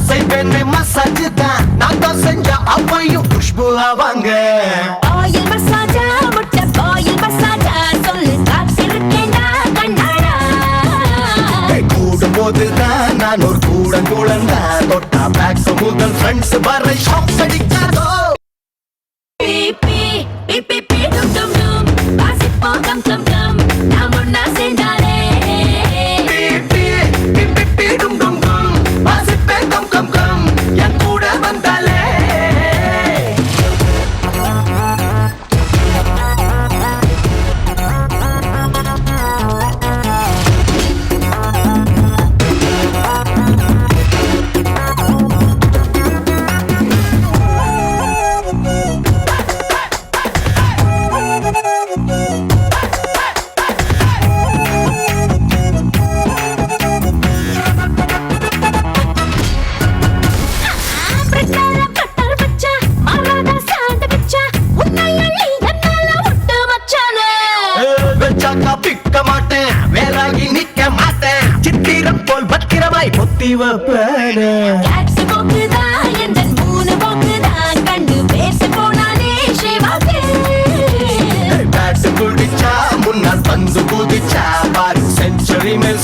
செய்வேன்னு மசாஜ் தான் நான் தான் செஞ்ச அவ்வையும் குஷ்பு ஆவாங்க. ஆயில் மசாஜா முட்டை ஆயில் மசாஜா சொல்லு காத்திருக்கேன்டா கண்ணாடா. கூடும் போதுதான் நான் ஒரு கூடங்குழந்தா தொட்டா பேக்ஸ் முதல் ஃப்ரெண்ட்ஸ் வரை ஷாக் அடிக்காதோ. பீ பீ பீ பீ டும் டும் டும் வாசிப்போ கம் கம் கம் நாம் ஒன்னா சேர்ந்தாலே. டும் டும் டும் வாசிப்பே கம் கம் கம் என் கூட வந்தாலே. பிக்க மாட்டேன் வேறாகி நிக்க மாட்டேன் சித்திரம் போல் பத்திரமாய் பொத்தி வைப்பேன். முன்னால் பந்து குதிச்சா பாரு செஞ்சுரி மேல்